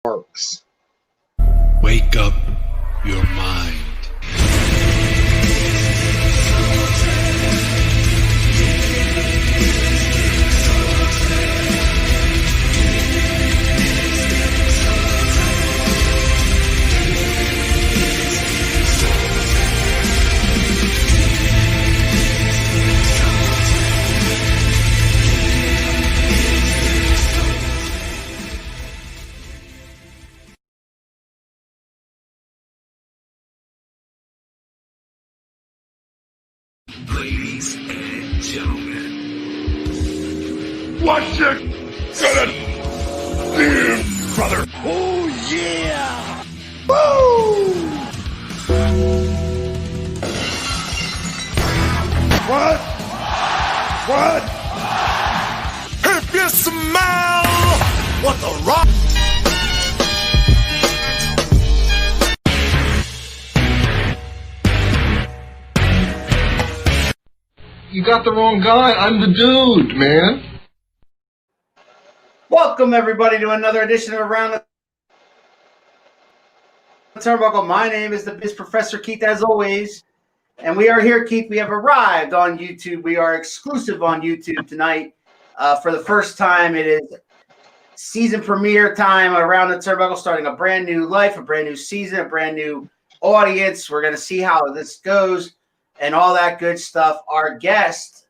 works. Wake up your mind. Ladies and gentlemen, what you gonna do, brother? Oh yeah! Woo! What? What? If you smell what the rock. You got the wrong guy. I'm the dude, man. Welcome, everybody, to another edition of Around the Turnbuckle. My name is the Biz Professor Keith, as always. And we are here, Keith. We have arrived on YouTube. We are exclusive on YouTube tonight. For the first time, it is season premiere time Around the Turnbuckle, starting a brand new life, a brand new season, a brand new audience. We're going to see how this goes and all that good stuff. Our guest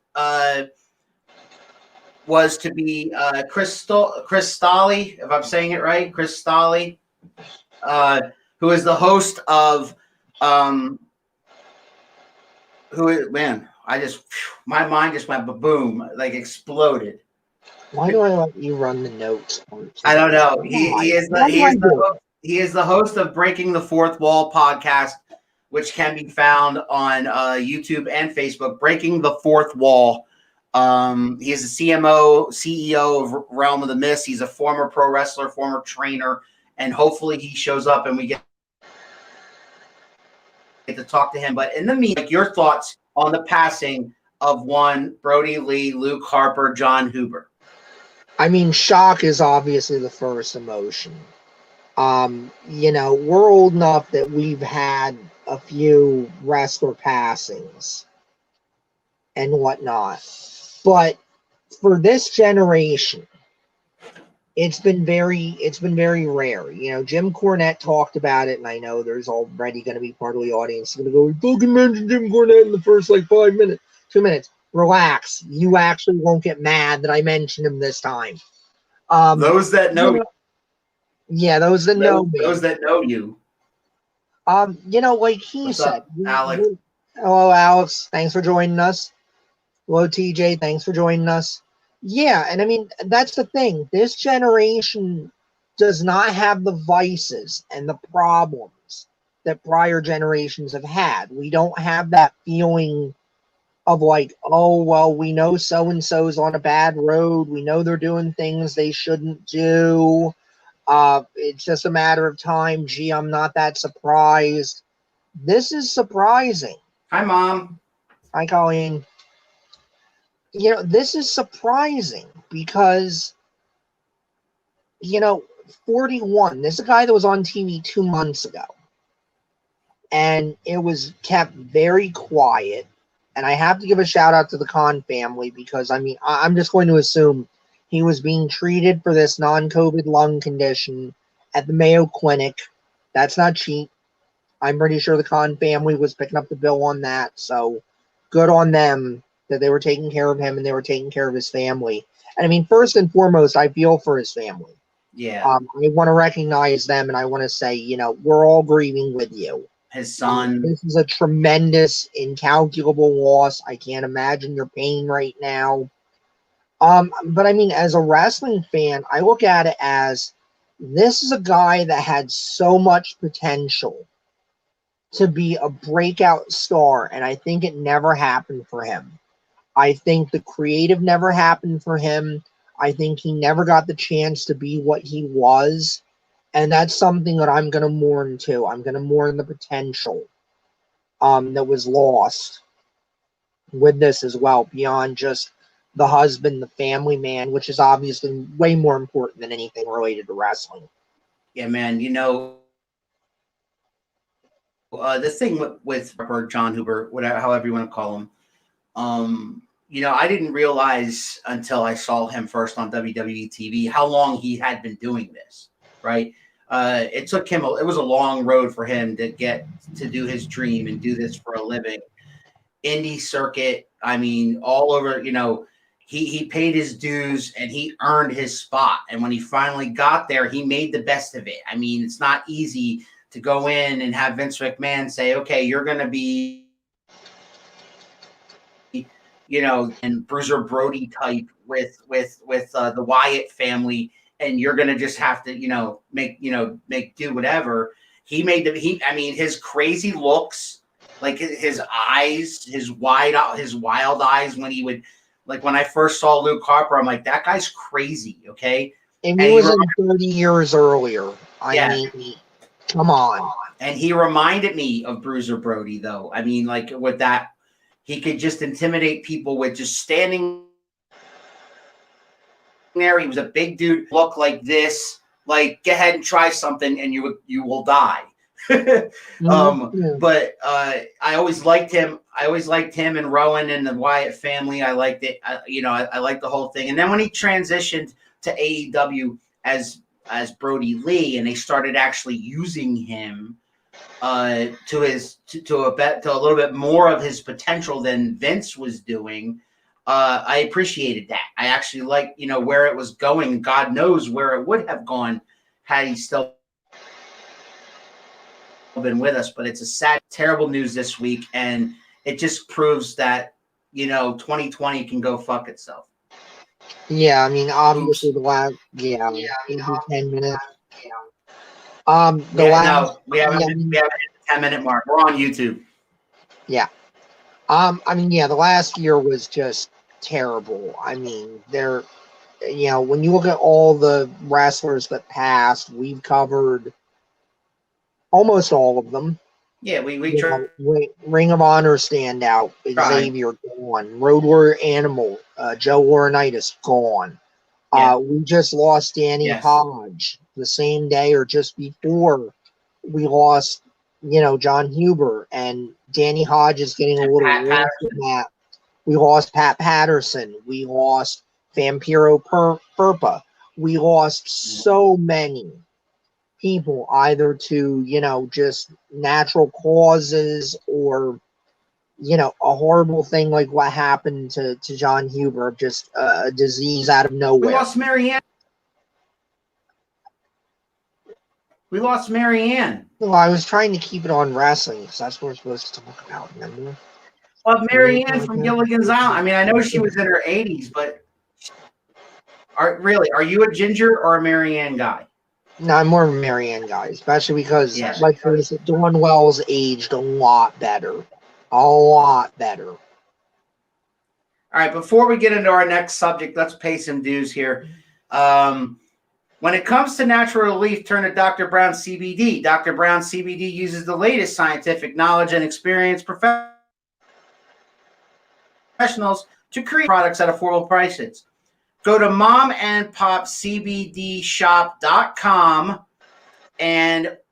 was to be Chris Stolle, if I'm saying it right, Chris Stolle, who is the host of my mind just went boom, like exploded. Why do I let you run the notes? I don't know. He is the host of Breaking the Fourth Wall podcast, which can be found on YouTube and Facebook. Breaking the Fourth Wall. He is the CEO of Realm of the Mist. He's a former pro wrestler, former trainer, and hopefully he shows up and we get to talk to him. But in the meantime, your thoughts on the passing of one Brody Lee, Luke Harper, John Huber. I mean, shock is obviously the first emotion. We're old enough that we've had a few wrestler passings and whatnot. But for this generation, it's been very rare. Jim Cornette talked about it, and I know there's already going to be part of the audience going to go, "You fucking mentioned Jim Cornette in the first 2 minutes." Relax. You actually won't get mad that I mentioned him this time. Those that know me. Yeah, those that know me. Those that know you. Like he said. Up, Alex? Hello, Alex. Thanks for joining us. Hello, TJ. Thanks for joining us. Yeah, and I mean, that's the thing. This generation does not have the vices and the problems that prior generations have had. We don't have that feeling of like, oh, well, we know so-and-so's on a bad road. We know they're doing things they shouldn't do. It's just a matter of time. Gee, I'm not that surprised. This is surprising. Hi, Mom. Hi, Colleen. This is surprising because, 41, this is a guy that was on TV 2 months ago. And it was kept very quiet. And I have to give a shout out to the Khan family because, I mean, I'm just going to assume he was being treated for this non-COVID lung condition at the Mayo Clinic. That's not cheap. I'm pretty sure the Khan family was picking up the bill on that. So good on them that they were taking care of him and they were taking care of his family. And I mean, first and foremost, I feel for his family. Yeah. I want to recognize them and I want to say, we're all grieving with you. His son. This is a tremendous, incalculable loss. I can't imagine your pain right now. But I mean, as a wrestling fan, I look at it as this is a guy that had so much potential to be a breakout star, and I think it never happened for him. I think the creative never happened for him. I think he never got the chance to be what he was. And that's something that I'm going to mourn too. I'm going to mourn the potential that was lost with this as well, beyond just the husband, the family man, which is obviously way more important than anything related to wrestling. Yeah, man. The thing with or John Huber, whatever, however you want to call him. I didn't realize until I saw him first on WWE TV how long he had been doing this. Right. It took him. It was a long road for him to get to do his dream and do this for a living. Indie circuit. I mean, all over. He paid his dues and he earned his spot. And when he finally got there, he made the best of it. I mean, it's not easy to go in and have Vince McMahon say, "Okay, you're going to be, and Bruiser Brody type with the Wyatt family, and you're going to just have to, make do whatever." He made I mean, his crazy looks, like his eyes, his wild eyes when he would, like when I first saw Luke Harper, I'm like, that guy's crazy. Okay. And he was in 30 years earlier. I mean, come on. And he reminded me of Bruiser Brody, though. I mean, like with that, he could just intimidate people with just standing there. He was a big dude, look like this. Like, go ahead and try something, and you will die. But I always liked him. I always liked him and Rowan and the Wyatt family. I liked it. I liked the whole thing. And then when he transitioned to AEW as Brody Lee, and they started actually using him to a little bit more of his potential than Vince was doing. I appreciated that. I actually liked, where it was going. God knows where it would have gone had he still been with us. But it's a sad, terrible news this week, and it just proves that 2020 can go fuck itself. Yeah, I mean, obviously the last 10 minutes. We haven't hit the 10-minute mark. We're on YouTube. Yeah. The last year was just terrible. I mean, when you look at all the wrestlers that passed, we've covered almost all of them. Yeah, we Ring of Honor standout, Xavier gone, Road Warrior Animal, Joe Laurinaitis gone. Yeah. We just lost Danny Hodge the same day or just before we lost, John Huber, and Danny Hodge is getting a little worse than that. We lost Pat Patterson. We lost Vampiro Purpa. We lost so many people, either to, just natural causes or, a horrible thing like what happened to John Huber, just a disease out of nowhere. We lost Marianne. Well, I was trying to keep it on wrestling because that's what we're supposed to talk about, remember? Well, Marianne from Gilligan's Island. I mean, I know she was in her 80s, but are you a Ginger or a Marianne guy? No, I'm more of a Marianne guy, especially because, Dawn Wells aged a lot better. A lot better. All right, before we get into our next subject, let's pay some dues here. When it comes to natural relief, turn to Dr. Brown CBD. Dr. Brown CBD uses the latest scientific knowledge and experienced professionals to create products at affordable prices. Go to momandpopcbdshop.com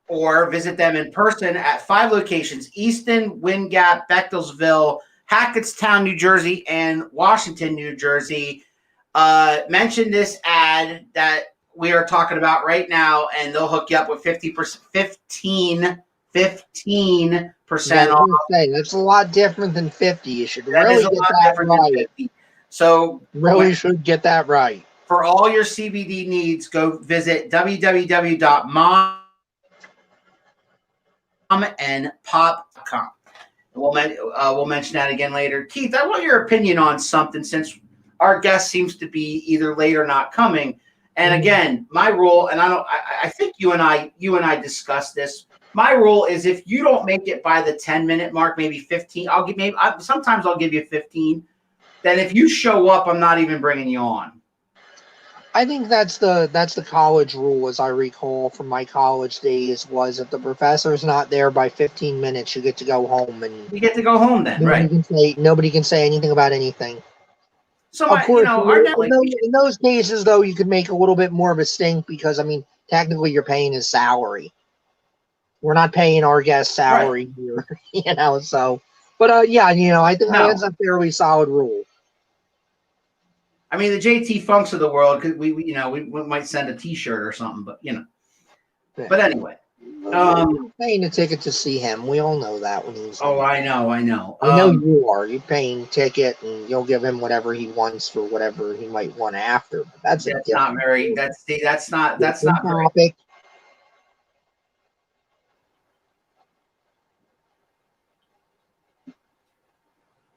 or visit them in person at 5 locations: Easton, Wind Gap, Bechtelsville, Hackettstown, New Jersey, and Washington, New Jersey. Mention this ad that we are talking about right now, and they'll hook you up with 15% off. That's a lot different than 50. You should really get that right. So really should get that right. For all your CBD needs, go visit www.momandpop.com. We'll mention that again later. Keith, I want your opinion on something, since our guest seems to be either late or not coming. And again, my rule, and I think you and I discussed this. My rule is if you don't make it by the 10-minute mark, maybe 15. Sometimes I'll give you 15. Then if you show up, I'm not even bringing you on. I think that's the college rule, as I recall from my college days, was if the professor's not there by 15 minutes, you get to go home. And you get to go home then, right? Nobody can say anything about anything. So, of course, in those cases, though, you could make a little bit more of a stink because, I mean, technically you're paying his salary. We're not paying our guest salary here, so. But, yeah, I think that's a fairly solid rule. I mean, the JT Funks of the world, because we might send a T-shirt or something, but, Yeah. But anyway. Paying a ticket to see him. We all know that when he's. Oh, I know. I know you are. You're paying ticket, and you'll give him whatever he wants for whatever he might want after. But that's not very. That's not topic. Very,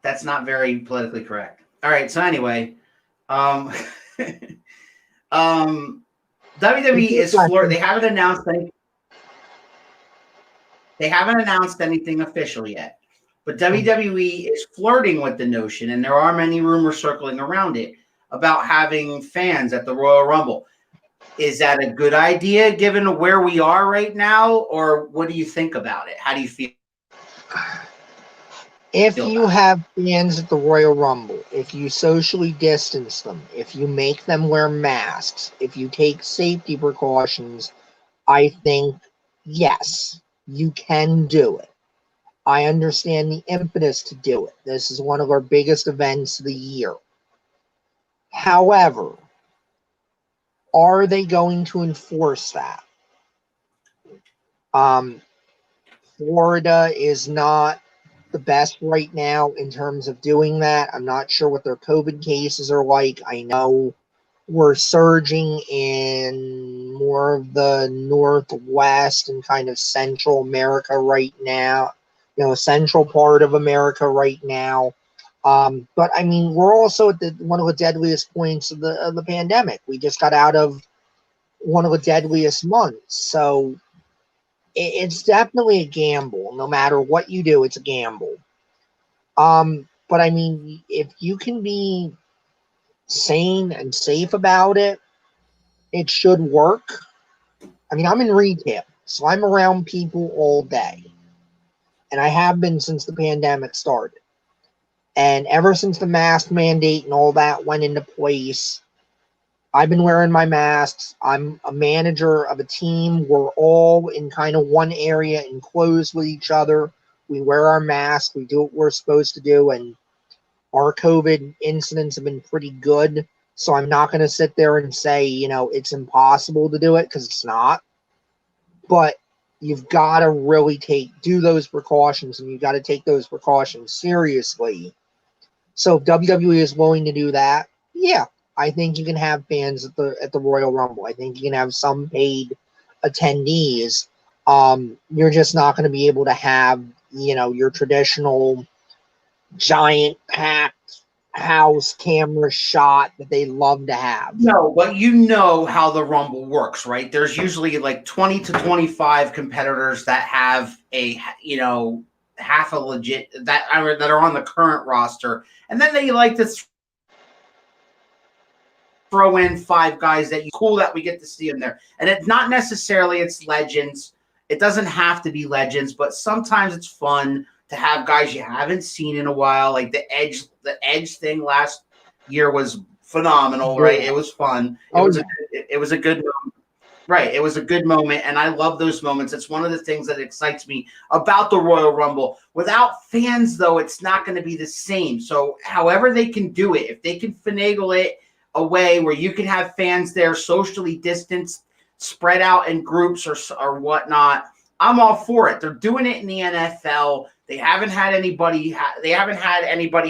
that's not very politically correct. All right. So anyway, WWE is flirting. They haven't announced anything. They haven't announced anything official yet, but WWE is flirting with the notion, and there are many rumors circling around it about having fans at the Royal Rumble. Is that a good idea given where we are right now, or what do you think about it? How do you feel? If you have fans at the Royal Rumble, if you socially distance them, if you make them wear masks, if you take safety precautions, I think, yes, you can do it. I understand the impetus to do it. This is one of our biggest events of the year. However, are they going to enforce that? Florida is not the best right now in terms of doing that. I'm not sure what their COVID cases are like. I know we're surging in more of the Northwest and kind of Central America right now, central part of America right now. But I mean, we're also at one of the deadliest points of the pandemic. We just got out of one of the deadliest months. So it's definitely a gamble. No matter what you do, it's a gamble. But I mean, if you can be sane and safe about it, it should work. I mean, I'm in retail, so I'm around people all day. And I have been since the pandemic started. And ever since the mask mandate and all that went into place, I've been wearing my masks. I'm a manager of a team. We're all in kind of one area enclosed with each other. We wear our masks. We do what we're supposed to do. And our COVID incidents have been pretty good. So I'm not going to sit there and say, it's impossible to do it, because it's not. But you've got to really do those precautions, and you've got to take those precautions seriously. So if WWE is willing to do that, yeah, I think you can have fans at the Royal Rumble. I think you can have some paid attendees. You're just not going to be able to have, your traditional giant packed house camera shot that they love to have. No, but you know how the Rumble works, right? There's usually like 20 to 25 competitors that have a, half a legit that are on the current roster, and then they like to throw in 5 guys that cool that we get to see them there. And it's not necessarily it's legends. It doesn't have to be legends, but sometimes it's fun to have guys you haven't seen in a while. Like the Edge thing last year was phenomenal, right? It was fun. It was a good moment. Right. It was a good moment, and I love those moments. It's one of the things that excites me about the Royal Rumble. Without fans, though, it's not going to be the same. So however they can do it, if they can finagle it a way where you can have fans there socially distanced, spread out in groups or whatnot, I'm all for it. They're doing it in the NFL. They haven't had anybody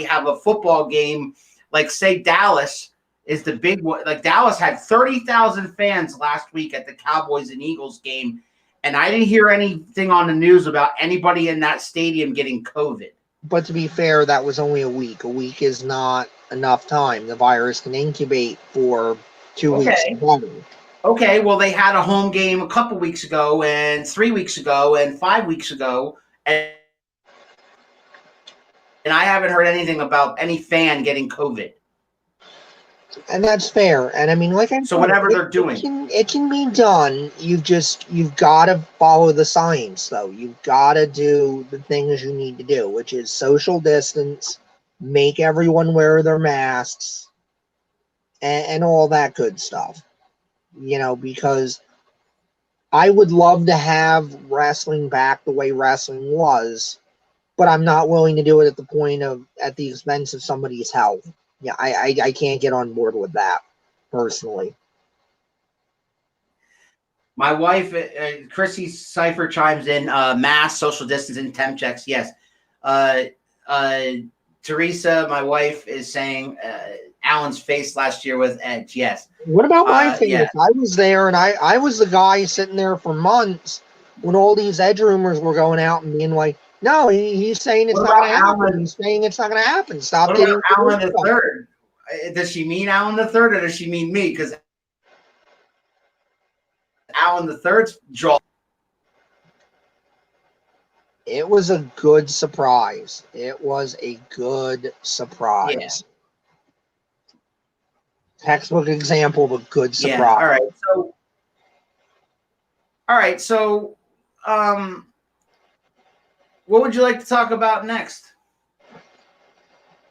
have a football game like, say, Dallas is the big one. Like, Dallas had 30,000 fans last week at the Cowboys and Eagles game, and I didn't hear anything on the news about anybody in that stadium getting COVID. But to be fair, that was only a week. A week is not enough time. The virus can incubate for 2 weeks. Okay, well, they had a home game a couple weeks ago, and 3 weeks ago, and 5 weeks ago, and I haven't heard anything about any fan getting COVID. And that's fair. And I mean, like I said, so whatever they're doing, it can be done. You've got to follow the science, though. You've got to do the things you need to do, which is social distance, make everyone wear their masks, and all that good stuff. Because I would love to have wrestling back the way wrestling was, but I'm not willing to do it at the expense of somebody's health. Yeah, I can't get on board with that personally. My wife, Chrissy Cipher, chimes in. Mask, social distancing, temp checks. Yes. Uh, uh, Teresa, my wife, is saying Allen's face last year with Edge. Yes. What about my face? Yeah. I was there, and I was the guy sitting there for months when all these Edge rumors were going out and being like, no, he's saying it's What not about going to happen. Allen? He's saying it's not going to happen. Stop What getting about Allen the third? Does she mean Allen the third, or does she mean me? Because Allen the third's draw. It was a good surprise. It was a good surprise. Yeah. Textbook example of a good surprise. Yeah. All right. So, what would you like to talk about next?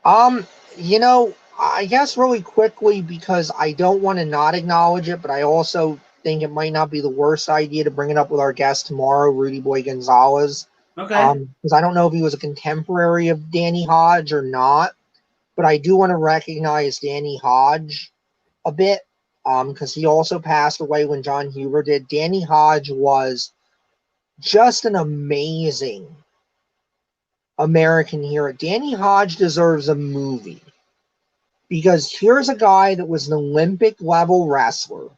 I guess really quickly, because I don't want to not acknowledge it, but I also think it might not be the worst idea to bring it up with our guest tomorrow, Rudy Boy Gonzalez. Okay. Because I don't know if he was a contemporary of Danny Hodge or not, but I do want to recognize Danny Hodge a bit, because he also passed away when John Huber did. Danny Hodge was just an amazing American hero. Danny Hodge deserves a movie, because here's a guy that was an Olympic level wrestler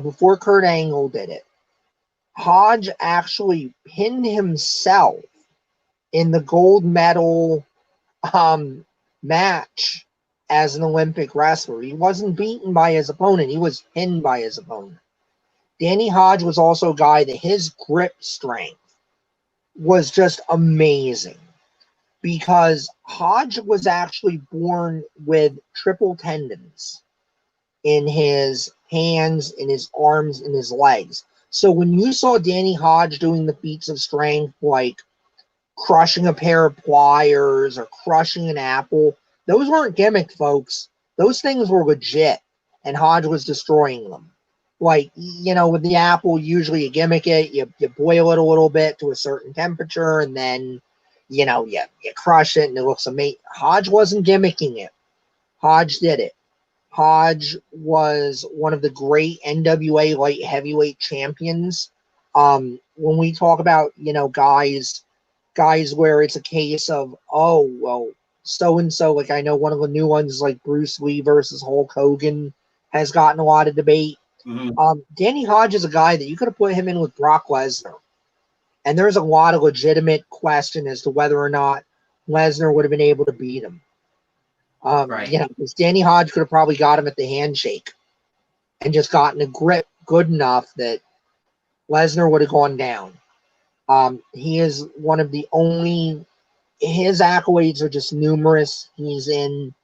before Kurt Angle did it. Hodge actually pinned himself in the gold medal match as an Olympic wrestler. He wasn't beaten by his opponent. He was pinned by his opponent. Danny Hodge was also a guy that his grip strength was just amazing, because Hodge was actually born with triple tendons in his hands, in his arms, in his legs. So when you saw Danny Hodge doing the feats of strength, like crushing a pair of pliers or crushing an apple, those weren't gimmick, folks. Those things were legit, and Hodge was destroying them. Like, with the apple, usually you gimmick it, you boil it a little bit to a certain temperature, and then, you crush it, and it looks amazing. Hodge wasn't gimmicking it. Hodge did it. Hodge was one of the great NWA light heavyweight champions. When we talk about, guys where it's a case of, oh, well, so-and-so, like I know one of the new ones, like Bruce Lee versus Hulk Hogan, has gotten a lot of debate. Mm-hmm. Danny Hodge is a guy that you could have put him in with Brock Lesnar. And there's a lot of legitimate question as to whether or not Lesnar would have been able to beat him. Right. Because Danny Hodge could have probably got him at the handshake and just gotten a grip good enough that Lesnar would have gone down. He is one of the only, his accolades are just numerous. He's in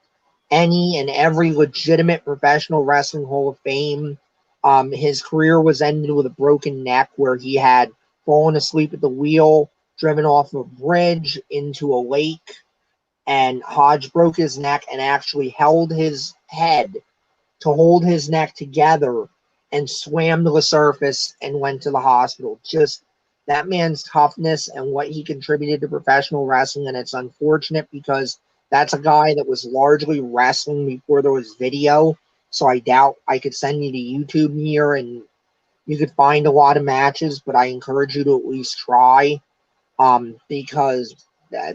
any and every legitimate professional wrestling Hall of Fame. His career was ended with a broken neck, where he had fallen asleep at the wheel, driven off a bridge into a lake, and Hodge broke his neck and actually held his head to hold his neck together and swam to the surface and went to the hospital. Just that man's toughness and what he contributed to professional wrestling. And it's unfortunate, because that's a guy that was largely wrestling before there was video. So I doubt I could send you to YouTube here and you could find a lot of matches, but I encourage you to at least try, because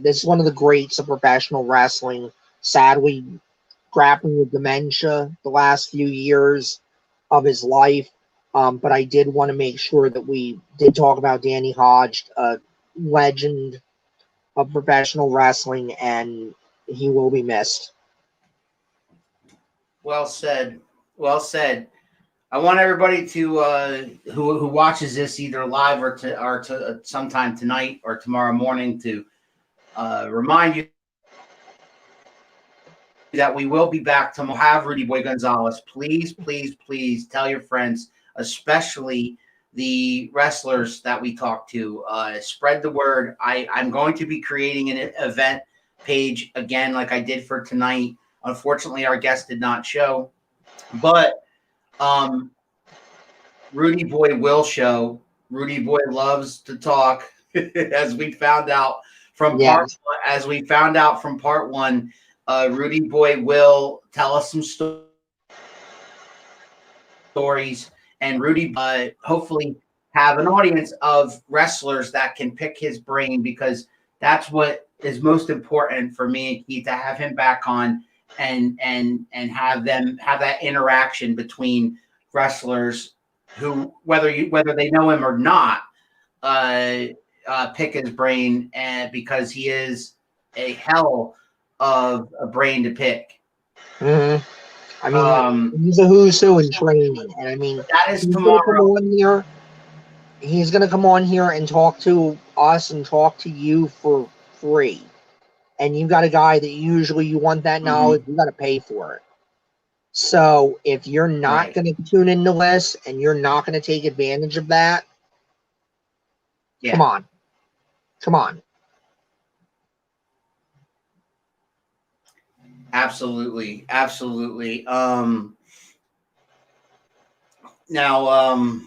this is one of the greats of professional wrestling. Sadly, grappling with dementia the last few years of his life. But I did want to make sure that we did talk about Danny Hodge, a legend of professional wrestling, and he will be missed. Well said. Well said. I want everybody to who watches this either live or to sometime tonight or tomorrow morning to remind you that we will be back to have Rudy Boy Gonzalez. Please, please, please tell your friends, especially the wrestlers that we talk to. Spread the word. I'm going to be creating an event page again, like I did for tonight. Unfortunately, our guest did not show, but Rudy Boy Will show. Rudy Boy loves to talk, as we found out from part Yes. one. As we found out from part one, Rudy Boy will tell us some stories, and Rudy hopefully have an audience of wrestlers that can pick his brain, because that's what is most important for me and Keith, to have him back on and have them have that interaction between wrestlers who, whether they know him or not, uh, pick his brain, and because he is a hell of a brain to pick. Hmm. I mean, Um, he's a who's who in training, and I mean, that is he's gonna come tomorrow. on here. He's gonna come on here and talk to us and talk to you for free. And you've got a guy that usually you want that knowledge, Mhm. you got to pay for it. So if you're not Right. going to tune into this and you're not going to take advantage of that, come Yeah. on, come on. Absolutely. Absolutely. Now,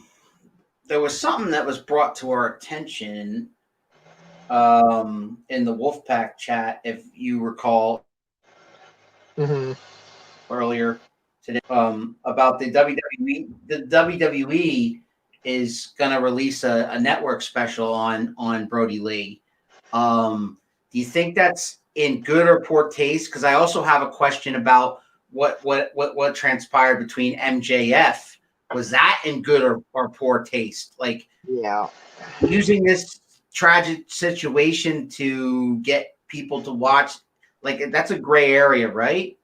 there was something that was brought to our attention in the Wolfpack chat, if you recall Hmm. earlier today, about the WWE. The WWE is going to release a network special on Brody Lee. Do you think that's in good or poor taste? Because I also have a question about what transpired between MJF. Was that in good or poor taste? Like, Yeah. using this tragic situation to get people to watch, like, that's a gray area, right?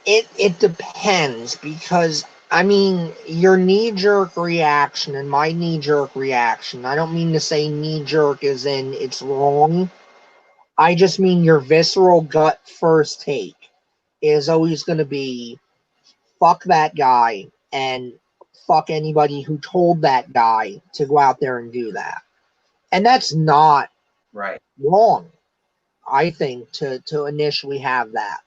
It depends, because I mean, your knee jerk reaction and my knee jerk reaction, I don't mean to say knee jerk as in it's wrong. I just mean your visceral gut first take is always going to be fuck that guy and fuck anybody who told that guy to go out there and do that. And that's not Right. wrong, I think, to initially have that.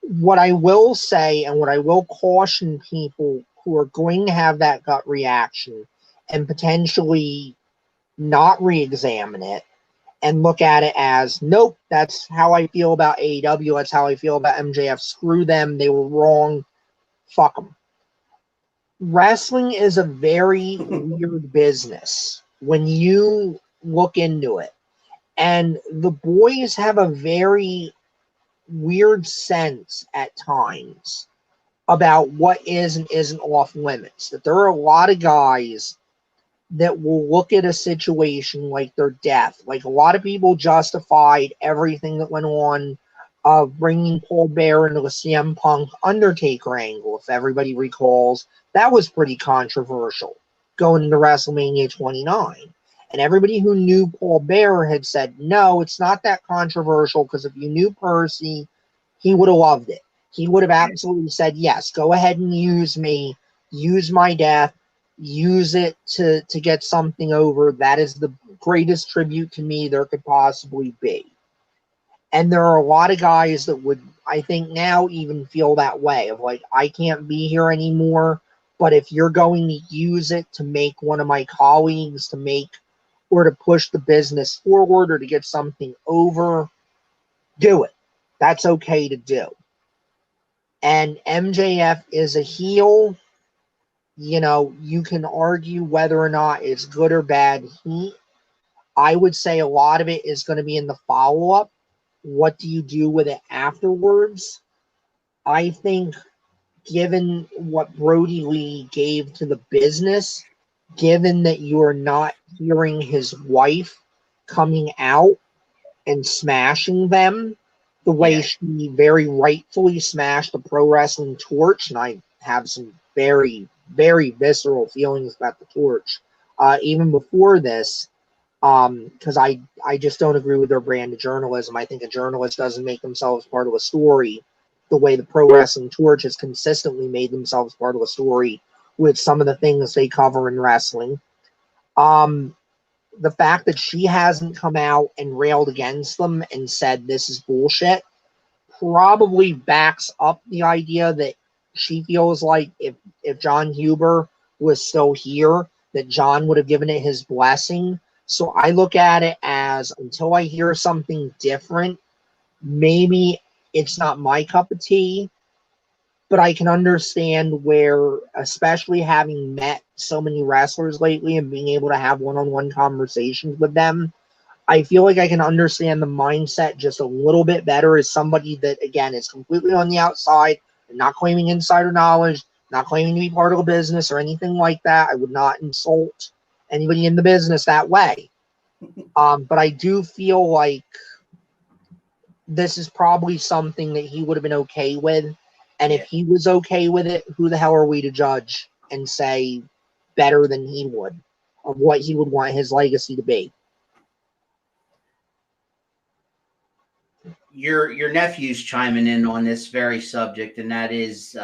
What I will say and what I will caution people who are going to have that gut reaction and potentially not re-examine it and look at it as, nope, that's how I feel about AEW, that's how I feel about MJF, screw them, they were wrong, fuck them. Wrestling is a very weird business when you look into it. And the boys have a very weird sense at times about what is and isn't off limits. That there are a lot of guys that will look at a situation like their death. Like, a lot of people justified everything that went on of bringing Paul Bear into the CM Punk Undertaker angle. If everybody recalls, that was pretty controversial going into WrestleMania 29. And everybody who knew Paul Bear had said, no, it's not that controversial, because if you knew Percy, he would have loved it. He would have absolutely said, yes, go ahead and use me, use my death, use it to get something over. That is the greatest tribute to me there could possibly be. And there are a lot of guys that would, I think, now even feel that way of like, I can't be here anymore, but if you're going to use it to make one of my colleagues, to make or to push the business forward or to get something over, do it. That's okay to do. And MJF is a heel. You know, you can argue whether or not it's good or bad heat. I would say a lot of it is going to be in the follow up. What do you do with it afterwards? I think, given what Brody Lee gave to the business, given that you're not hearing his wife coming out and smashing them the way Yeah. she very rightfully smashed the pro wrestling torch, and I have some very, very visceral feelings about the torch, even before this, because I just don't agree with their brand of journalism. I think a journalist doesn't make themselves part of a story the way the pro wrestling torch has consistently made themselves part of a story with some of the things they cover in wrestling. Um, the fact that she hasn't come out and railed against them and said this is bullshit probably backs up the idea that she feels like if John Huber was still here, that John would have given it his blessing. So I look at it as, until I hear something different, maybe it's not my cup of tea, but I can understand where, especially having met so many wrestlers lately and being able to have one-on-one conversations with them, I feel like I can understand the mindset just a little bit better as somebody that, again, is completely on the outside and not claiming insider knowledge, not claiming to be part of a business or anything like that. I would not insult anybody in the business that way. But I do feel like this is probably something that he would have been okay with. And if he was okay with it, who the hell are we to judge and say better than he would of what he would want his legacy to be? Your nephew's chiming in on this very subject, and that is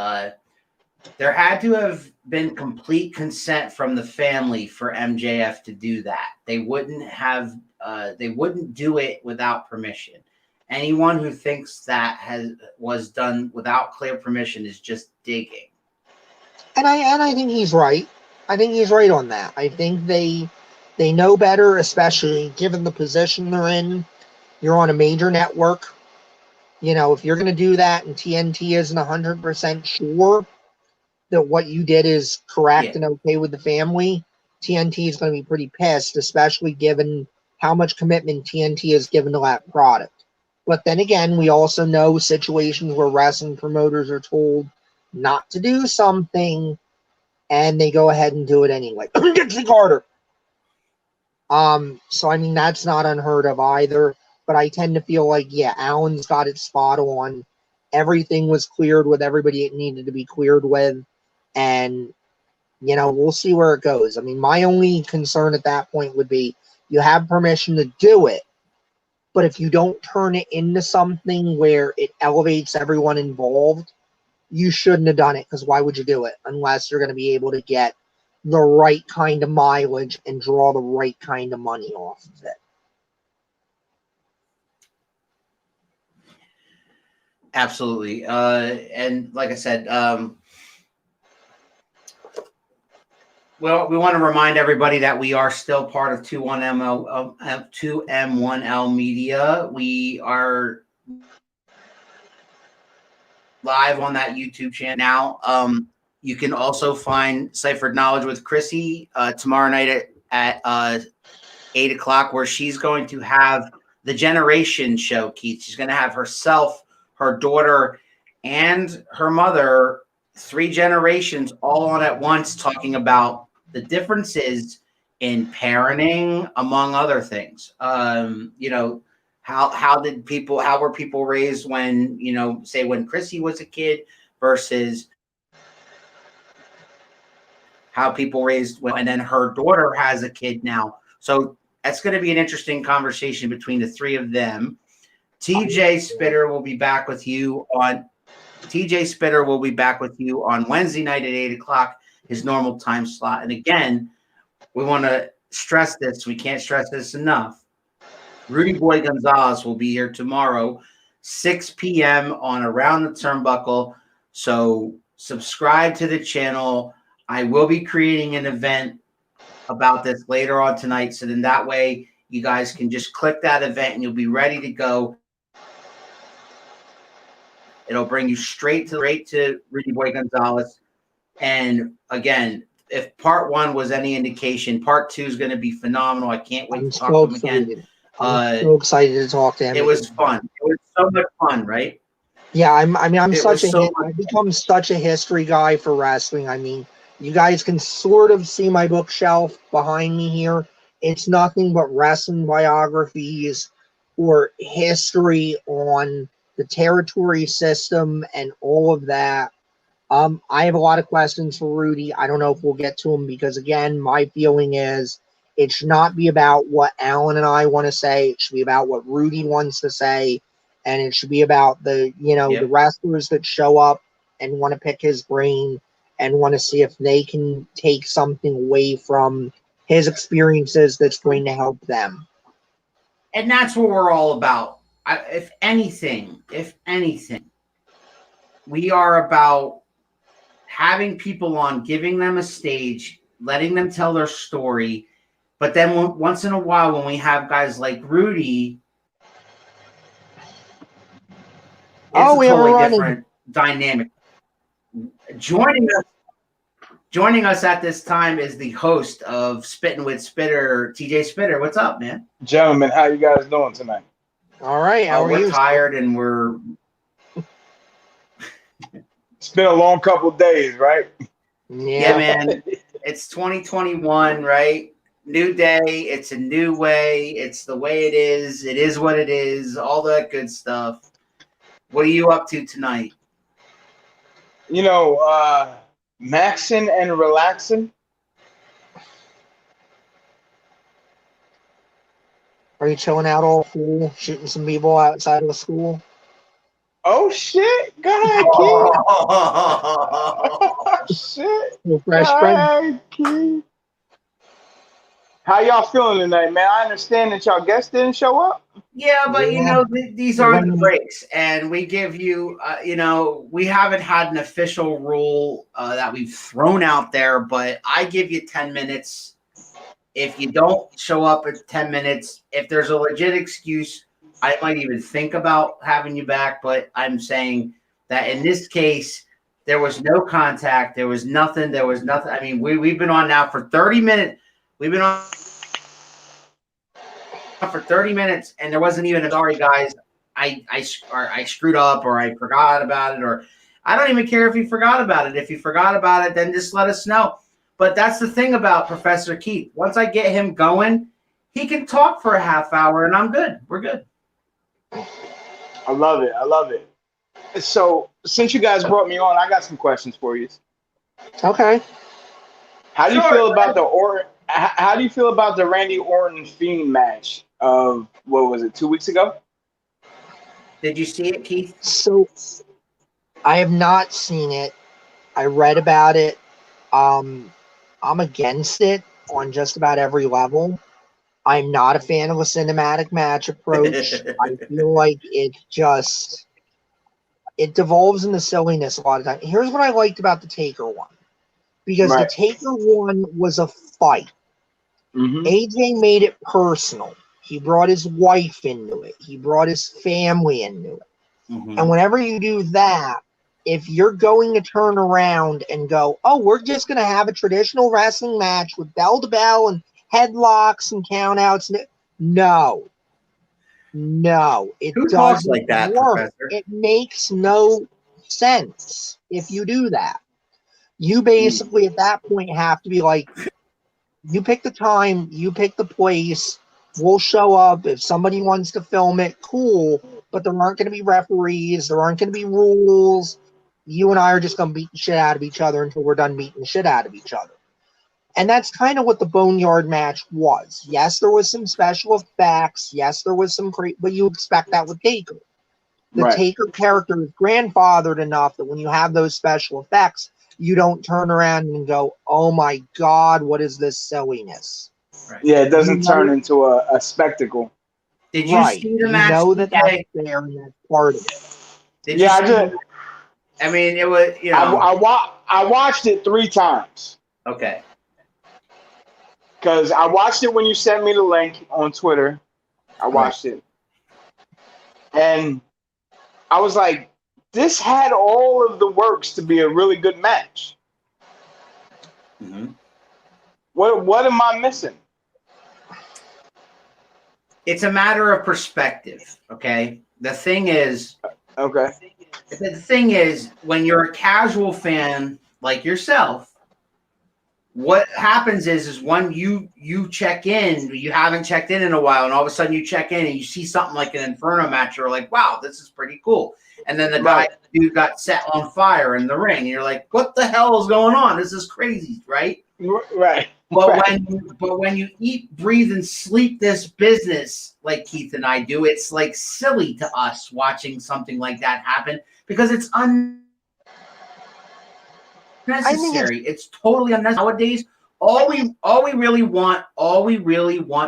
there had to have been complete consent from the family for MJF to do that. They wouldn't do it without permission. Anyone who thinks that was done without clear permission is just digging. And I think he's right. I think he's right on that. I think they know better, especially given the position they're in. You're on a major network. If you're going to do that and TNT isn't 100% sure that what you did is correct and okay with the family, TNT is going to be pretty pissed, especially given how much commitment TNT has given to that product. But then again, we also know situations where wrestling promoters are told not to do something and they go ahead and do it anyway. Dixie Carter. So I mean, that's not unheard of either. But I tend to feel like, Allen's got it spot on. Everything was cleared with everybody it needed to be cleared with. And, we'll see where it goes. I mean, my only concern at that point would be you have permission to do it. But if you don't turn it into something where it elevates everyone involved, you shouldn't have done it, because why would you do it unless you're going to be able to get the right kind of mileage and draw the right kind of money off of it. Absolutely. And like I said, well, we want to remind everybody that we are still part of 2M1L Media. We are live on that YouTube channel now. You can also find Ciphered Knowledge with Chrissy tomorrow night at 8 o'clock, where she's going to have the Generation Show, Keith. She's going to have herself, her daughter, and her mother, 3 generations all on at once, talking about the differences in parenting, among other things. How were people raised when, say when Chrissy was a kid versus how people raised when, and then her daughter has a kid now. So that's going to be an interesting conversation between the 3 of them. TJ Spitter will be back with you on Wednesday night at 8 o'clock, his normal time slot. And again, we want to stress this. We can't stress this enough. Rudy Boy Gonzalez will be here tomorrow, 6 p.m. on Around the Turnbuckle. So subscribe to the channel. I will be creating an event about this later on tonight. So then that way you guys can just click that event and you'll be ready to go. It'll bring you straight to Rudy Boy Gonzalez. And again, if part 1 was any indication, part 2 is going to be phenomenal. I can't wait to talk to him again. I'm so excited to talk to him. It was fun. It was so much fun, right? Yeah, I've become such a history guy for wrestling. I mean, you guys can sort of see my bookshelf behind me here. It's nothing but wrestling biographies or history on the territory system and all of that. I have a lot of questions for Rudy. I don't know if we'll get to them because, again, my feeling is it should not be about what Alan and I want to say. It should be about what Rudy wants to say, and it should be about the wrestlers that show up and want to pick his brain and want to see if they can take something away from his experiences that's going to help them. And that's what we're all about. If anything, we are about having people on, giving them a stage, letting them tell their story. But then once in a while, when we have guys like Rudy, it's a we have a totally running. different dynamic. Joining us at this time is the host of Spittin' with Spitter, TJ Spitter. What's up, man? Gentlemen, how you guys doing tonight? All right, how are you? We're tired and we're. It's been a long couple of days, right? Yeah, man. It's 2021, right? New day. It's a new way. It's the way it is. It is what it is. All that good stuff. What are you up to tonight? You know, maxing and relaxing. Are you chilling out all cool, shooting some b-ball outside of the school? Oh shit! Go ahead, kid. Oh shit! Fresh friend. Kid. How y'all feeling tonight, man? I understand that y'all guests didn't show up. Yeah, but you know, these are the breaks, and we give you, you know, we haven't had an official rule that we've thrown out there, but I give you 10 minutes. If you don't show up at 10 minutes, if there's a legit excuse, I might even think about having you back. But I'm saying that in this case, there was no contact. There was nothing. I mean, we've been on now for 30 minutes. We've been on for 30 minutes, and there wasn't even a sorry, guys. I screwed up, or I forgot about it, or I don't even care if you forgot about it. If you forgot about it, then just let us know. But that's the thing about Professor Keith. Once I get him going, he can talk for a half hour, and I'm good. We're good. I love it. I love it. So, since you guys brought me on, I got some questions for you. Okay. How do you feel about How do you feel about the Randy Orton Fiend match of, what was it, 2 weeks ago? Did you see it, Keith? So, I have not seen it. I read about it. I'm against it on just about every level. I'm not a fan of a cinematic match approach. I feel like it devolves into silliness a lot of times. Here's what I liked about the Taker one. Because the Taker one was a fight. Mm-hmm. AJ made it personal. He brought his wife into it. He brought his family into it. Mm-hmm. And whenever you do that, if you're going to turn around and go, oh, we're just going to have a traditional wrestling match with bell to bell and headlocks and countouts. No. It Who doesn't talks like that, work. Professor? It makes no sense if you do that. You basically at that point have to be like, you pick the time, you pick the place, we'll show up. If somebody wants to film it, cool, but there aren't going to be referees, there aren't going to be rules. You and I are just going to beat the shit out of each other until we're done beating the shit out of each other. And that's kind of what the Boneyard match was. Yes, there was some special effects. Yes, there was some but you expect that with Taker. The Taker character is grandfathered enough that when you have those special effects, you don't turn around and go, oh my God, what is this silliness? Right. Yeah, it doesn't turn into a spectacle. Did you see the match? You know that that's there and that's part of it. I mean, it was, you know. I watched it 3 times. Okay. Because I watched it when you sent me the link on Twitter. I watched it. And I was like, this had all of the works to be a really good match. Mm-hmm. What am I missing? It's a matter of perspective, okay? The thing is, when you're a casual fan like yourself, what happens is when you check in, you haven't checked in a while, and all of a sudden you check in and you see something like an Inferno match, you're like, wow, this is pretty cool. And then the dude got set on fire in the ring, and you're like, what the hell is going on? This is crazy, right? Right. But when you eat, breathe, and sleep this business like Keith and I do, it's like silly to us watching something like that happen because it's unnecessary. It's totally unnecessary. Nowadays, all we really want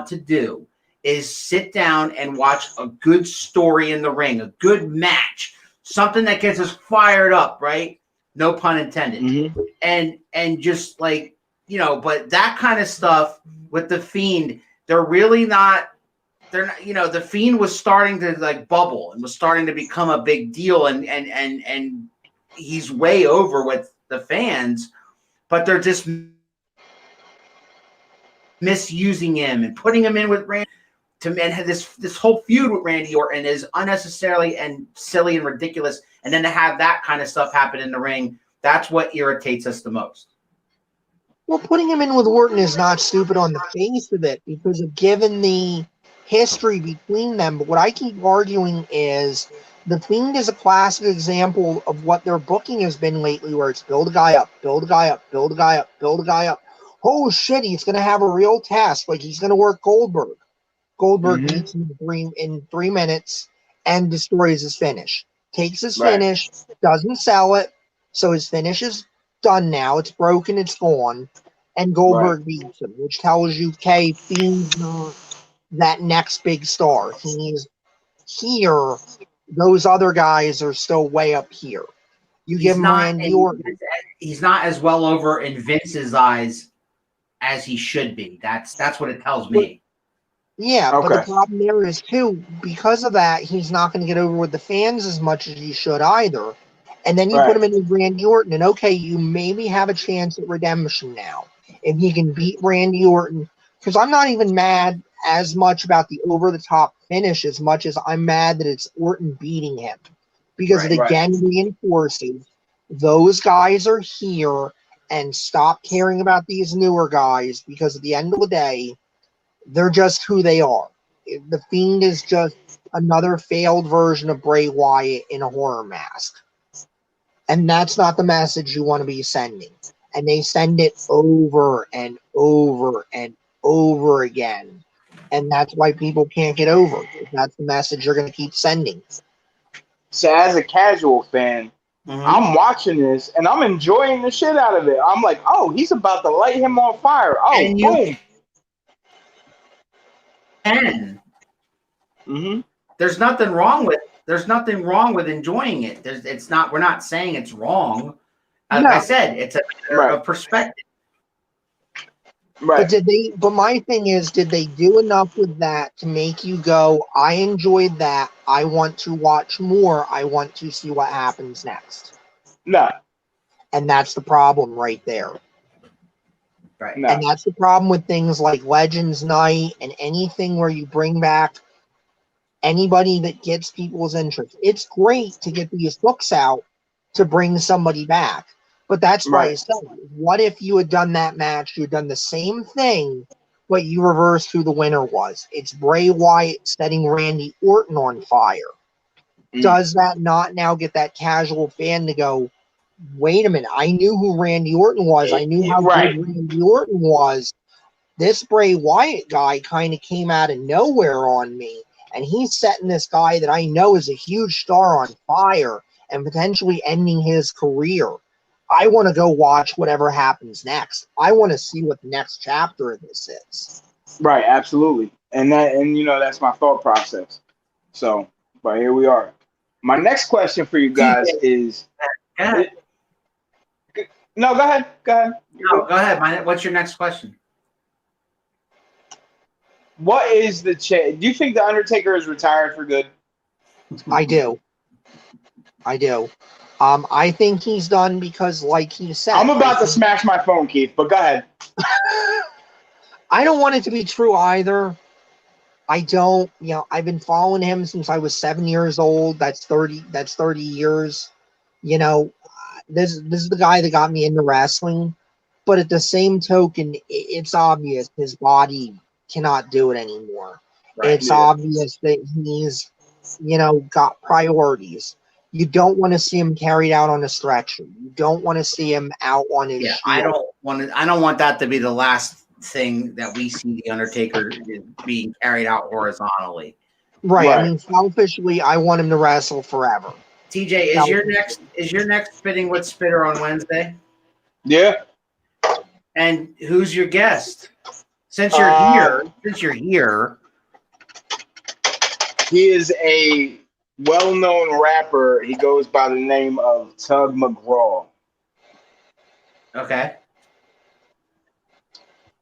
to do is sit down and watch a good story in the ring, a good match, something that gets us fired up, right? No pun intended. Mm-hmm. And just like, but that kind of stuff with the Fiend, they're really not. They're not, the Fiend was starting to like bubble and was starting to become a big deal, and he's way over with the fans, but they're just misusing him and putting him in with Randy. And this whole feud with Randy Orton is unnecessarily and silly and ridiculous, and then to have that kind of stuff happen in the ring, that's what irritates us the most. Well, putting him in with Orton is not stupid on the face of it because of given the history between them. But what I keep arguing is the Fiend is a classic example of what their booking has been lately, where it's build a guy up, build a guy up, build a guy up, build a guy up. Oh shit, he's going to have a real test. Like he's going to work Goldberg. Goldberg beats him in 3 minutes and destroys his finish. Takes his finish, doesn't sell it, so his finish is done now. It's broken, it's gone. And Goldberg beats him, which tells you, okay, Fiend's not that next big star. He's here. Those other guys are still way up here. You give him Randy Orton. He's not as well over in Vince's eyes as he should be. That's what it tells me. Yeah, but the problem there is, too, because of that, he's not going to get over with the fans as much as he should either. And then you put him in with Randy Orton, and okay, you maybe have a chance at redemption now. If he can beat Randy Orton, because I'm not even mad as much about the over-the-top finish as much as I'm mad that it's Orton beating him. Because it again reinforces those guys are here, and stop caring about these newer guys, because at the end of the day, they're just who they are. The Fiend is just another failed version of Bray Wyatt in a horror mask. And that's not the message you want to be sending. And they send it over and over and over again. And that's why people can't get over it. That's the message you're going to keep sending. So as a casual fan, I'm watching this and I'm enjoying the shit out of it. I'm like, oh, he's about to light him on fire. Oh, and boom. There's nothing wrong with enjoying it. We're not saying it's wrong. Like I said, it's a matter of perspective. Right. But my thing is, did they do enough with that to make you go, I enjoyed that, I want to watch more, I want to see what happens next? No. And that's the problem right there. Right. No. And that's the problem with things like Legends Night and anything where you bring back anybody that gets people's interest. It's great to get these books out to bring somebody back. But that's why I said, what if you had done that match, you had done the same thing, but you reversed who the winner was? It's Bray Wyatt setting Randy Orton on fire. Does that not now get that casual fan to go, wait a minute, I knew who Randy Orton was. I knew how good Randy Orton was. This Bray Wyatt guy kind of came out of nowhere on me, and he's setting this guy that I know is a huge star on fire and potentially ending his career. I want to go watch whatever happens next. I want to see what the next chapter of this is. Right, absolutely. And that's my thought process. So, but here we are. My next question for you guys is no, go ahead. No, go ahead. What's your next question? What is the do you think The Undertaker is retired for good? I do. I think he's done because, like he said... I'm about to smash my phone, Keith, but go ahead. I don't want it to be true either. I don't. I've been following him since I was 7 years old. That's 30 years. This is the guy that got me into wrestling. But at the same token, it's obvious his body cannot do it anymore. Right, it's obvious that he's, got priorities. You don't want to see him carried out on a stretcher. You don't want to see him out on his shield. I don't want that to be the last thing that we see the Undertaker being carried out horizontally. Right. I mean, selfishly, I want him to wrestle forever. TJ, is your next Spitting with Spitter on Wednesday? Yeah. And who's your guest? Since you're here, he is a well-known rapper. He goes by the name of Tug McGraw. Okay.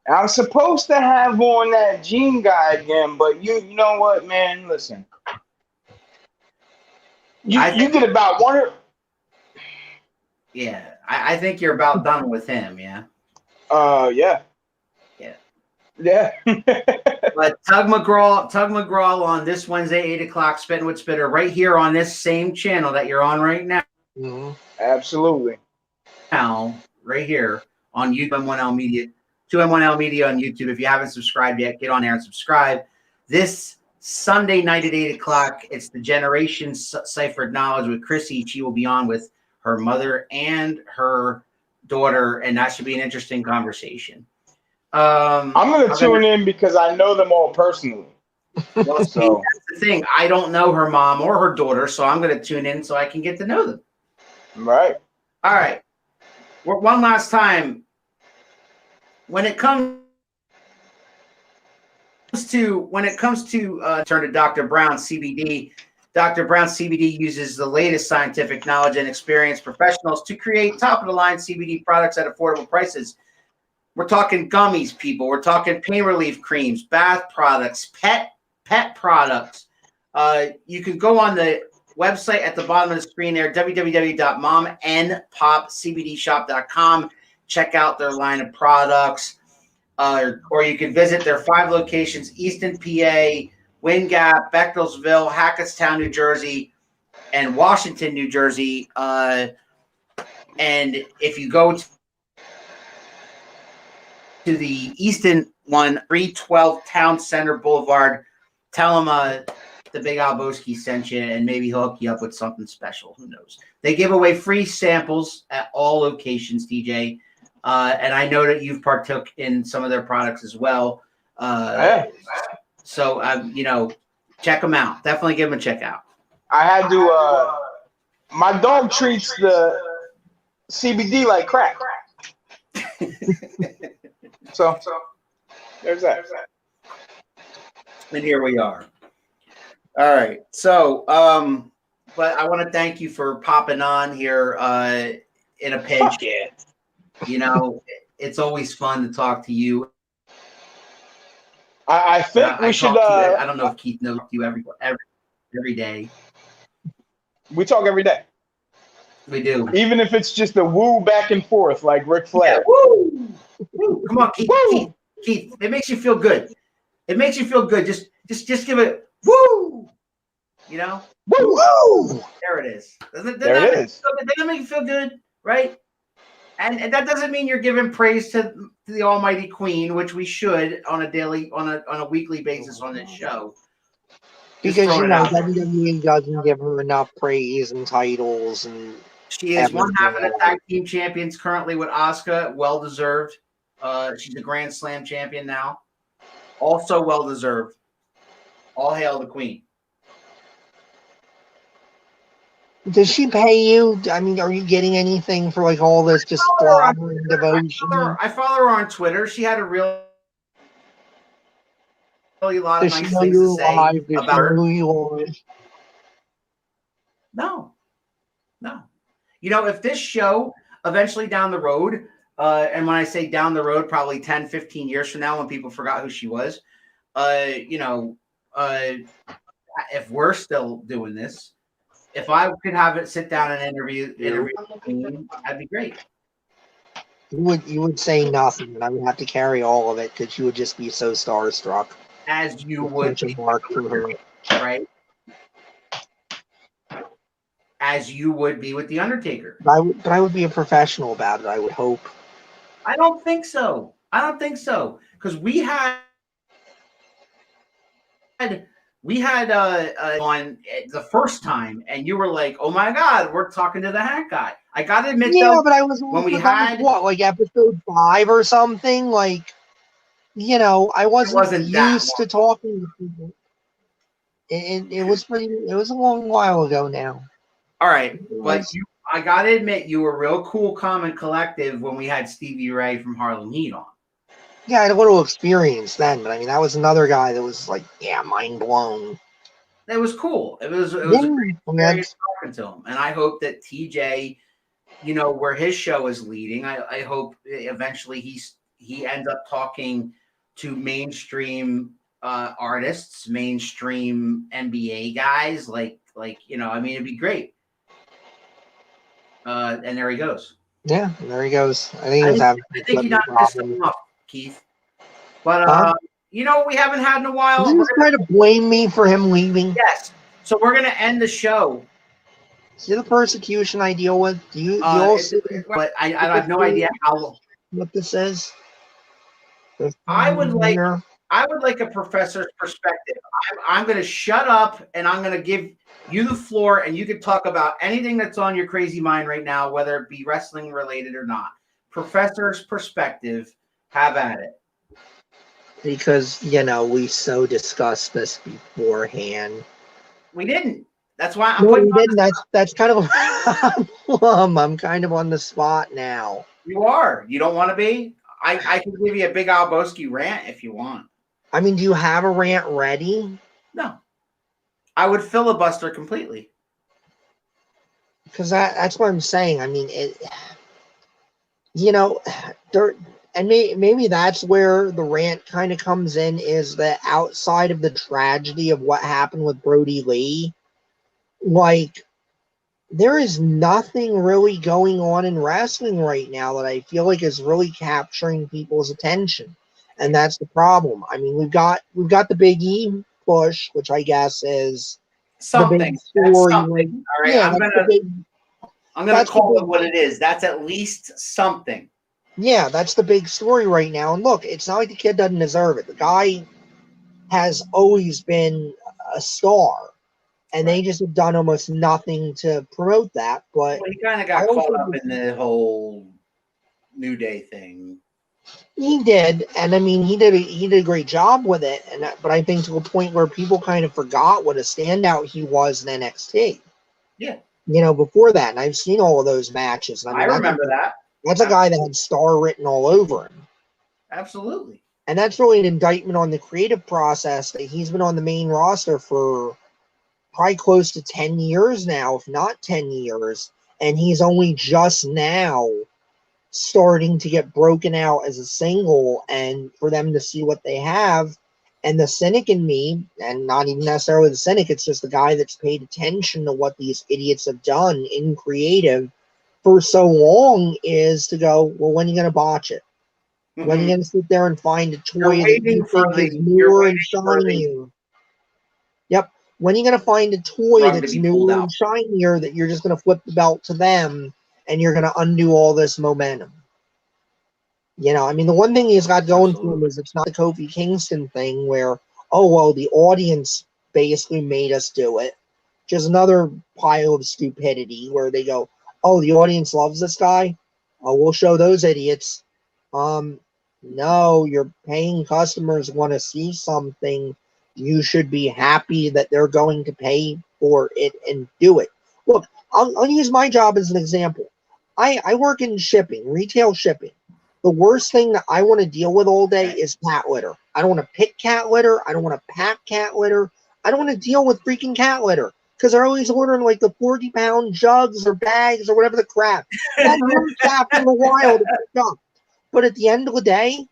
I'm supposed to have on that Gene guy again, but you know what, man? Listen, you get about one. Yeah, I think you're about done with him. Yeah. Yeah. Yeah. Yeah. But Tug McGraw on this Wednesday, 8:00, Spitting with Spitter, right here on this same channel that you're on right now. Mhm. Absolutely. Now, right here on YouTube, M1L Media, 2M1L Media on YouTube. If you haven't subscribed yet, get on there and subscribe. This Sunday night at 8:00, it's the Generation Ciphered Knowledge with Chrissy. She will be on with her mother and her daughter, and that should be an interesting conversation. I'm going to tune in because I know them all personally. Well, so that's the thing. I don't know her mom or her daughter, so I'm going to tune in so I can get to know them. Right. All right. One last time. When it comes to turn to Dr. Brown CBD, Dr. Brown CBD uses the latest scientific knowledge and experienced professionals to create top-of-the-line CBD products at affordable prices. We're talking gummies, people. We're talking pain relief creams, bath products, pet products. You can go on the website at the bottom of the screen there, www.momandpopcbdshop.com. Check out their line of products. Or you can visit their 5 locations: Easton, PA, Wind Gap, Bechtelsville, Hackettstown, New Jersey, and Washington, New Jersey. And if you go to the Easton one, 312 Town Center Boulevard, tell them the Big Alboski sent you, and maybe he'll hook you up with something special. Who knows? They give away free samples at all locations, DJ. And I know that you've partook in some of their products as well. So, check them out. Definitely give them a check out. I had to, my dog treats the CBD like crack. So there's that. And here we are. All right. So, but I want to thank you for popping on here in a pinch. Yeah. It's always fun to talk to you. I think we should. I don't know if Keith knows you every day. We talk every day. We do. Even if it's just a woo back and forth like Ric Flair. Yeah, woo! Woo! Come on, Keith. Woo! Keith. It makes you feel good. It makes you feel good. Just give it woo. Woo! Woo! There it is. Doesn't that make you feel good, right? And that doesn't mean you're giving praise to the Almighty Queen, which we should on a weekly basis on this show. Because WWE doesn't give her enough praise and titles, and she is one half of the tag team champions currently with Asuka, well deserved. She's a Grand Slam champion now, also well deserved. All hail the Queen. Does she pay you? I mean, are you getting anything for like all this just glamour and devotion? I follow her on Twitter. She had a really lot of nice things to say about her. Who you are? No. If this show eventually down the road, and when I say down the road, probably 10, 15 years from now when people forgot who she was, if we're still doing this, if I could have it sit down and interview, that'd be great. You would say nothing, and I would have to carry all of it because you would just be so starstruck. As you would be, mark for her, right? As you would be with the Undertaker. But I would be a professional about it. I would hope. I don't think so. Because we had on the first time, and you were like, "Oh my God, we're talking to the hat guy." I gotta admit, though, but I was when we had like episode 5 or something. Like, I wasn't used to talking to people. It was a long while ago now. All right, but I gotta admit, you were real cool, calm, and collective when we had Stevie Ray from Harlem Heat on. Yeah, I had a little experience then, but I mean, that was another guy that was like, mind blown. It was cool. It was a great experience talking to him, and I hope that TJ where his show is leading. I hope eventually he ends up talking to mainstream artists, mainstream NBA guys, like I mean, it'd be great. And there he goes. Yeah, there he goes. I think he was having I think he some not pissed problems. him off, Keith. But Huh? we haven't had in a while. Did you just try to blame me for him leaving? Yes. So we're gonna end the show. See the persecution I deal with? Do you all see But I have no idea how. what this is? I would like a professor's perspective. I'm going to shut up and I'm going to give you the floor, and you can talk about anything that's on your crazy mind right now, whether it be wrestling related or not. Professor's perspective, have at it. Because we so discussed this beforehand. We didn't. That's why No, we didn't. That's kind of a problem. I'm kind of on the spot now. You are. You don't want to be? I can give you a big Alboski rant if you want. I mean, do you have a rant ready? No. I would filibuster completely. Because that's what I'm saying. I mean, and maybe that's where the rant kind of comes in, is that outside of the tragedy of what happened with Brody Lee, like, there is nothing really going on in wrestling right now that I feel like is really capturing people's attention. And that's the problem. I mean, we've got the Big E push, which I guess is something. The big story. All right, yeah, I'm gonna call it what it is. That's at least something. Yeah, that's the big story right now. And look, it's not like the kid doesn't deserve it. The guy has always been a star, and they just have done almost nothing to promote that. But he kind of got caught up in the whole New Day thing. He did, and I mean, he did a great job with it. But I think to a point where people kind of forgot what a standout he was in NXT. Yeah, before that, and I've seen all of those matches. I remember that. That's a guy that had star written all over him. Absolutely. And that's really an indictment on the creative process that he's been on the main roster for probably close to 10 years now, if not 10 years. And he's only just now starting to get broken out as a single, and for them to see what they have. And the cynic in me, and not even necessarily the cynic, it's just the guy that's paid attention to what these idiots have done in creative for so long, is to go, well, when are you going to botch it? Mm-hmm. When are you going to sit there and find a toy that you think is newer and shinier? Yep. When are you going to find a toy that's newer and shinier that you're just going to flip the belt to them and you're going to undo all this momentum? I mean, the one thing he's got going for him is it's not the Kofi Kingston thing where, oh, well, the audience basically made us do it. Just another pile of stupidity where they go, oh, the audience loves this guy? Oh, we'll show those idiots. No, your paying customers want to see something. You should be happy that they're going to pay for it and do it. Look, I'll use my job as an example. I work in shipping, retail shipping. The worst thing that I want to deal with all day is cat litter. I don't want to pick cat litter. I don't want to pack cat litter. I don't want to deal with freaking cat litter because they're always ordering like the 40-pound jugs or bags or whatever the crap. That hurts after a while to pick up. But at the end of the day,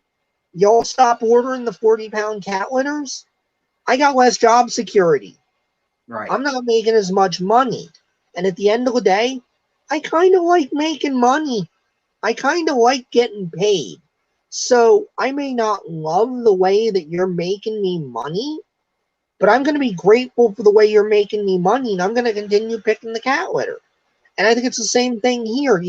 y'all stop ordering the 40-pound cat litters. I got less job security. Right. I'm not making as much money. And at the end of the day, I kind of like making money. I kind of like getting paid. So I may not love the way that you're making me money, but I'm going to be grateful for the way you're making me money, and I'm going to continue picking the cat litter. And I think it's the same thing here.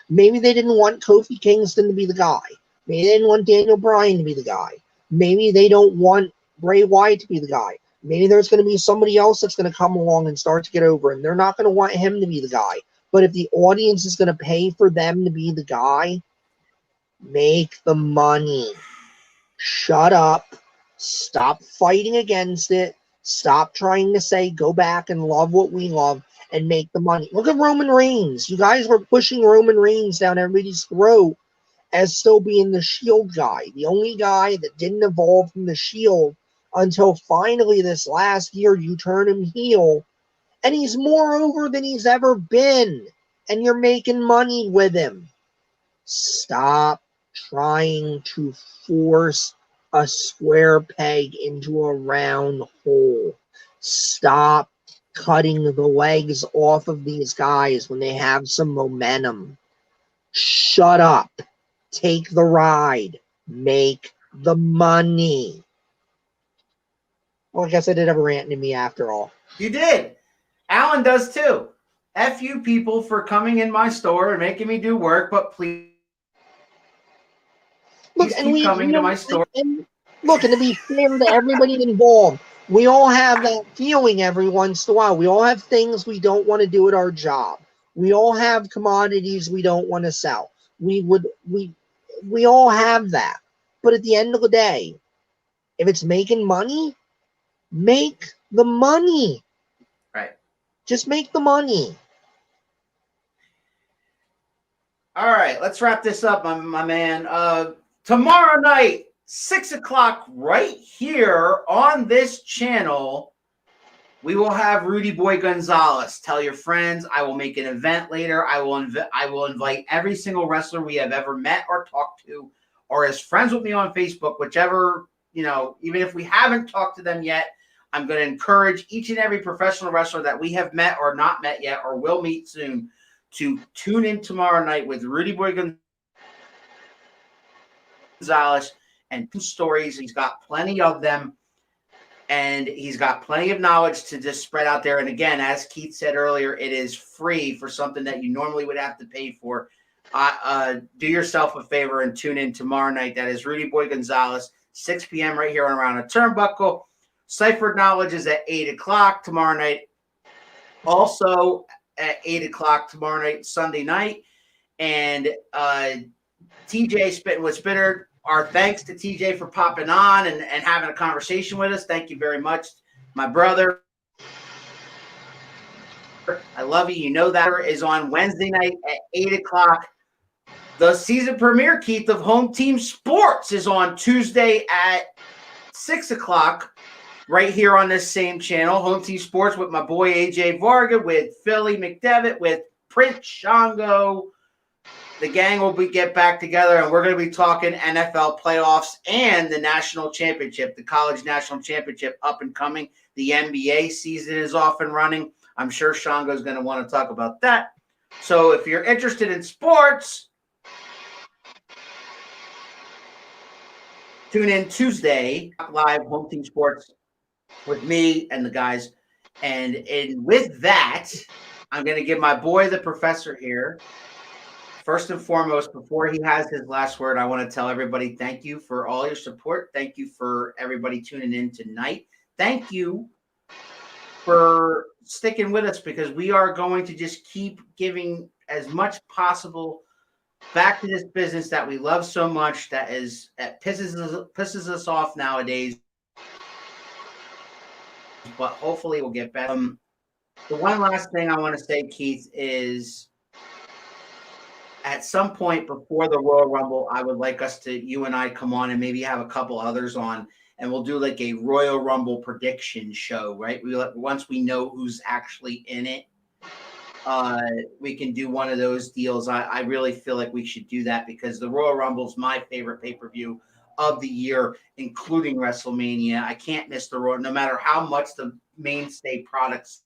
Maybe they didn't want Kofi Kingston to be the guy. Maybe they didn't want Daniel Bryan to be the guy. Maybe they don't want Bray Wyatt to be the guy. Maybe there's going to be somebody else that's going to come along and start to get over, and they're not going to want him to be the guy. But if the audience is going to pay for them to be the guy, make the money. Shut up. Stop fighting against it. Stop trying to say, go back and love what we love and make the money. Look at Roman Reigns. You guys were pushing Roman Reigns down everybody's throat as still being the Shield guy. The only guy that didn't evolve from the Shield until finally this last year you turn him heel. And he's more over than he's ever been. and you're making money with him. Stop trying to force a square peg into a round hole. Stop cutting the legs off of these guys when they have some momentum. Shut up. Take the ride. Make the money. Well, I guess I did have a rant in me after all. You did. Alan does too. F you people for coming in my store and making me do work, but please keep coming to my store. And to be fair to everybody involved, we all have that feeling every once in a while. We all have things we don't want to do at our job. We all have commodities we don't want to sell. We all have that. But at the end of the day, if it's making money, make the money. Right. Just make the money. All right, let's wrap this up, my man. Tomorrow night, 6 o'clock, right here on this channel, we will have Rudy Boy Gonzalez. Tell your friends. I will make an event later. I will invite every single wrestler we have ever met or talked to, or is friends with me on Facebook, whichever, even if we haven't talked to them yet. I'm going to encourage each and every professional wrestler that we have met or not met yet or will meet soon to tune in tomorrow night with Rudy Boy Gonzalez and stories. He's got plenty of them, and he's got plenty of knowledge to just spread out there. And again, as Keith said earlier, it is free for something that you normally would have to pay for. Do yourself a favor and tune in tomorrow night. That is Rudy Boy Gonzalez, 6 p.m. right here on Around a Turnbuckle. Ciphered Knowledge is at 8 o'clock tomorrow night. Also at 8 o'clock tomorrow night, Sunday night. And TJ Spitting with Spitter. Our thanks to TJ for popping on and having a conversation with us. Thank you very much, my brother. I love you. You know that is on Wednesday night at 8 o'clock. The season premiere, Keith, of Home Team Sports is on Tuesday at 6 o'clock. Right here on this same channel, Home Team Sports with my boy AJ Varga, with Philly McDevitt, with Prince Shango. The gang will get back together, and we're going to be talking NFL playoffs and the national championship, the college national championship up and coming. The NBA season is off and running. I'm sure Shango is going to want to talk about that. So if you're interested in sports, tune in Tuesday, live Home Team Sports with me and the guys. And with that, I'm going to give my boy, the professor here. First and foremost, before he has his last word, I want to tell everybody thank you for all your support. Thank you for everybody tuning in tonight. Thank you for sticking with us, because we are going to just keep giving as much possible back to this business that we love so much, that pisses us off nowadays. But hopefully we'll get better. The one last thing I want to say, Keith, is at some point before the Royal Rumble, I would like you and I come on and maybe have a couple others on, and we'll do like a Royal Rumble prediction show, right? Once we know who's actually in it, we can do one of those deals. I really feel like we should do that, because the Royal Rumble is my favorite pay-per-view of the year, including WrestleMania. I can't miss the Royal, no matter how much the mainstay products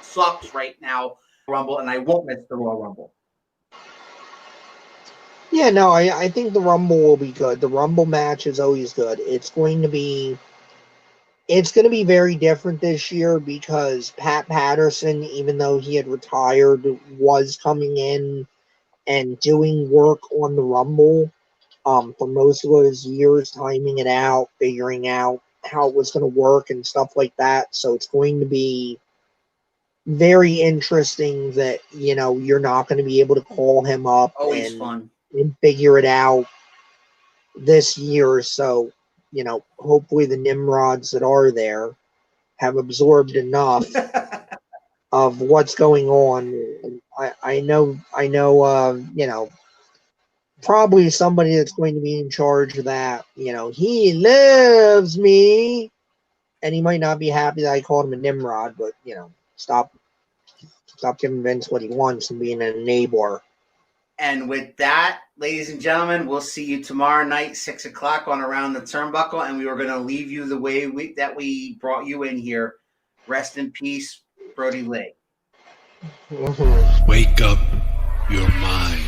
sucks right now, Rumble, and I won't miss the Royal Rumble. Yeah, no, I think the Rumble will be good. The Rumble match is always good. It's going to be very different this year, because Pat Patterson, even though he had retired, was coming in and doing work on the Rumble for most of those years, timing it out, figuring out how it was going to work and stuff like that. So it's going to be very interesting that, you're not going to be able to call him up and figure it out this year. So, hopefully the Nimrods that are there have absorbed enough of what's going on. I know, probably somebody that's going to be in charge of that, he loves me, and he might not be happy that I called him a Nimrod, but, stop Stop giving Vince what he wants and being an enabler. And with that, ladies and gentlemen, we'll see you tomorrow night, 6 o'clock on Around the Turnbuckle. And we were going to leave you the way that we brought you in here. Rest in peace, Brody Lee. Mm-hmm. Wake up your mind.